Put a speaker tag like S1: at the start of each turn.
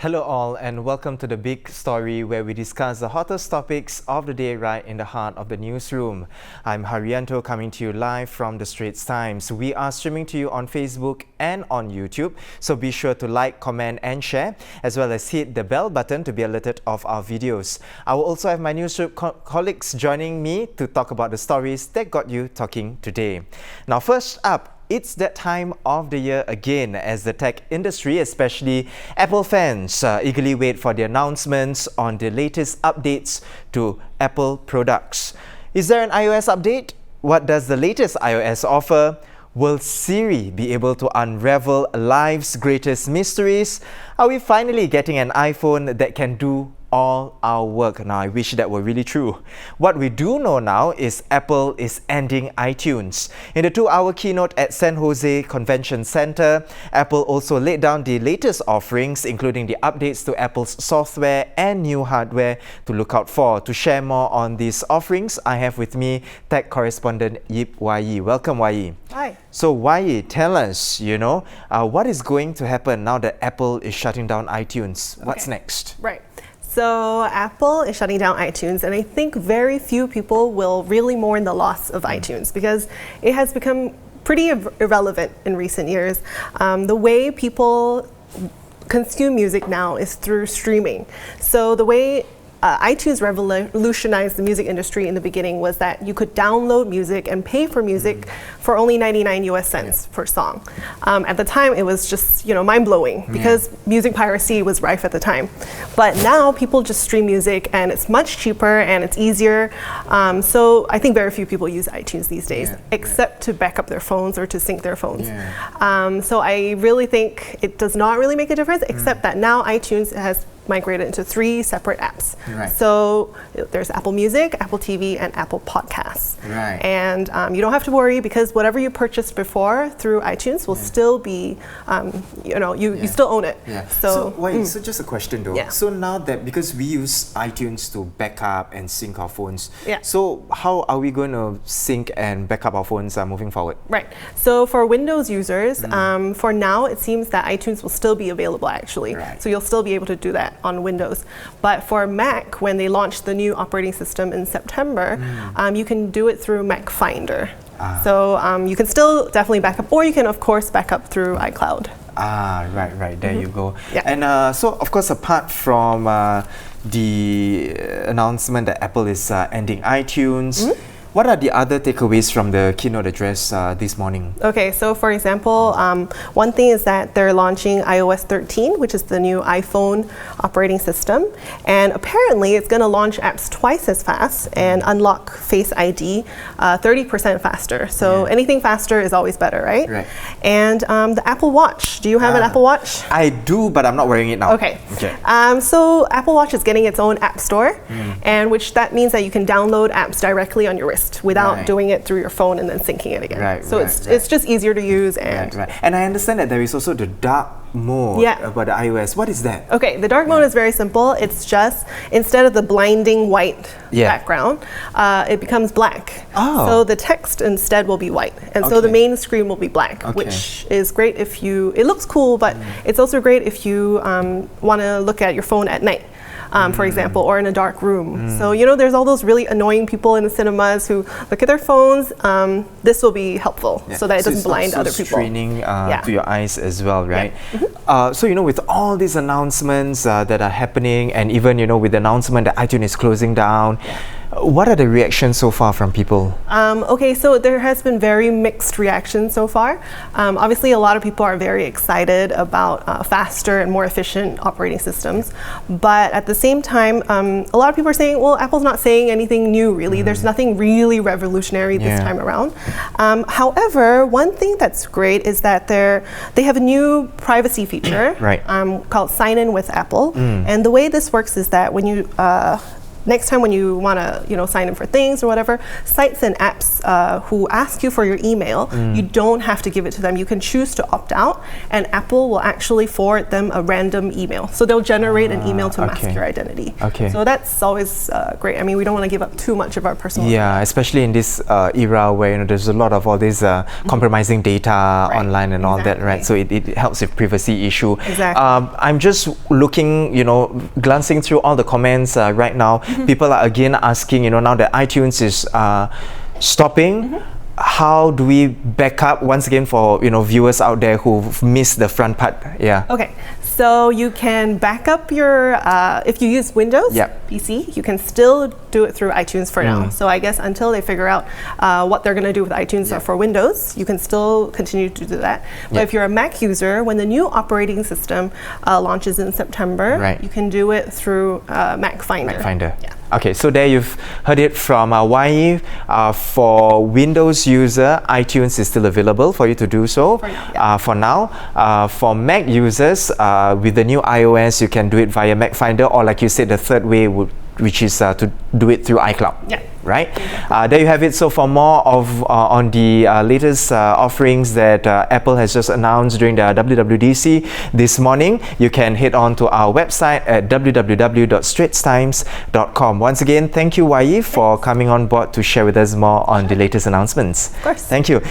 S1: Hello all and welcome to The Big Story, where we discuss the hottest topics of the day right in the heart of the newsroom. I'm Haryanto, coming to you live from the Straits Times. We are streaming to you on Facebook and on YouTube, so be sure to like, comment and share, as well as hit the bell button to be alerted of our videos. I will also have my newsroom colleagues joining me to talk about the stories that got you talking today. Now, first up, it's that time of the year again as the tech industry, especially Apple fans, eagerly wait for the announcements on the latest updates to Apple products. Is there an iOS update? What does the latest iOS offer? Will Siri be able to unravel life's greatest mysteries? Are we finally getting an iPhone that can do all our work? Now, I wish that were really true. What we do know now is Apple is ending iTunes. In the 2-hour keynote at San Jose Convention Center, Apple also laid down the latest offerings, including the updates to Apple's software and new hardware to look out for. To share more on these offerings, I have with me tech correspondent Yip Wai Yee. Welcome, Wai Yee.
S2: Hi.
S1: So Wai Yee, tell us, what is going to happen now that Apple is shutting down iTunes? What's next?
S2: Right. So Apple is shutting down iTunes, and I think very few people will really mourn the loss of iTunes because it has become pretty irrelevant in recent years. The way people consume music now is through streaming. So the way iTunes revolutionized the music industry in the beginning was that you could download music and pay for music for only 99 US cents per song. At the time, it was just mind-blowing because music piracy was rife at the time. But now people just stream music and it's much cheaper and it's easier. So I think very few people use iTunes these days, except to back up their phones or to sync their phones. So I really think it does not really make a difference, except that now iTunes has migrated into 3 separate apps.
S1: Right.
S2: So there's Apple Music, Apple TV, and Apple Podcasts.
S1: Right.
S2: And you don't have to worry because whatever you purchased before through iTunes will still be, you still own it.
S1: So just a question though. So now that, because we use iTunes to back up and sync our phones, so how are we going to sync and back up our phones moving forward?
S2: Right. So for Windows users, for now it seems that iTunes will still be available actually.
S1: Right.
S2: So you'll still be able to do that on Windows. But for Mac, when they launched the new operating system in September, you can do it through Mac Finder. So you can still definitely back up, or you can of course back up through iCloud.
S1: Right, there you go. And so of course, apart from the announcement that Apple is ending iTunes, what are the other takeaways from the keynote address this morning? Okay,
S2: so for example, one thing is that they're launching iOS 13, which is the new iPhone operating system. And apparently it's going to launch apps twice as fast and unlock Face ID 30% faster. So anything faster is always better, right?
S1: Right.
S2: And the Apple Watch. Do you have an Apple Watch?
S1: I do, but I'm not wearing it now.
S2: Okay. So Apple Watch is getting its own app store, and that means that you can download apps directly on your wrist without doing it through your phone and then syncing it again. It's just easier to use. And
S1: and I understand that there is also the dark mode about the iOS. What is that?
S2: Okay, the dark mode is very simple. It's just instead of the blinding white background, it becomes black. So the text instead will be white, and so the main screen will be black, which is great if it looks cool, but it's also great if you want to look at your phone at night. For example, or in a dark room. So, there's all those really annoying people in the cinemas who look at their phones. This will be helpful so that it doesn't blind other people.
S1: Straining to your eyes as well, right? So, with all these announcements that are happening, and even, with the announcement that iTunes is closing down, what are the reactions so far from people?
S2: Okay, so there has been very mixed reactions so far. Obviously, a lot of people are very excited about faster and more efficient operating systems. But at the same time, a lot of people are saying, well, Apple's not saying anything new, really. There's nothing really revolutionary this time around. However, one thing that's great is that they have a new privacy feature called Sign In with Apple. And the way this works is that when you next time when you want to, sign in for things or whatever, sites and apps who ask you for your email, you don't have to give it to them. You can choose to opt out, and Apple will actually forward them a random email. So they'll generate an email to mask your identity.
S1: Okay.
S2: So that's always great. I mean, we don't want to give up too much of our personal
S1: Yeah, especially in this era where there's a lot of all this compromising data online and all that, right? So it helps with privacy issue.
S2: Exactly.
S1: I'm just looking, glancing through all the comments right now. People are again asking, now that iTunes is stopping, how do we back up once again for viewers out there who've missed the front part? Yeah.
S2: Okay. So you can back up your, if you use Windows PC, you can still do it through iTunes for now. So I guess until they figure out what they're going to do with iTunes for Windows, you can still continue to do that. But if you're a Mac user, when the new operating system launches in September, you can do it through Mac Finder.
S1: Mac Finder. Yeah. Okay, so there you've heard it from Wai Yee. For Windows user, iTunes is still available for you to do so. For now. For Mac users, with the new iOS, you can do it via Mac Finder, or like you said, the third way which is to do it through iCloud. Yeah. Right? There you have it. So for more of on the latest offerings that Apple has just announced during the WWDC this morning, you can head on to our website at www.straitstimes.com. Once again, thank you, Wai Yee, for coming on board to share with us more on the latest announcements.
S2: Of course.
S1: Thank you.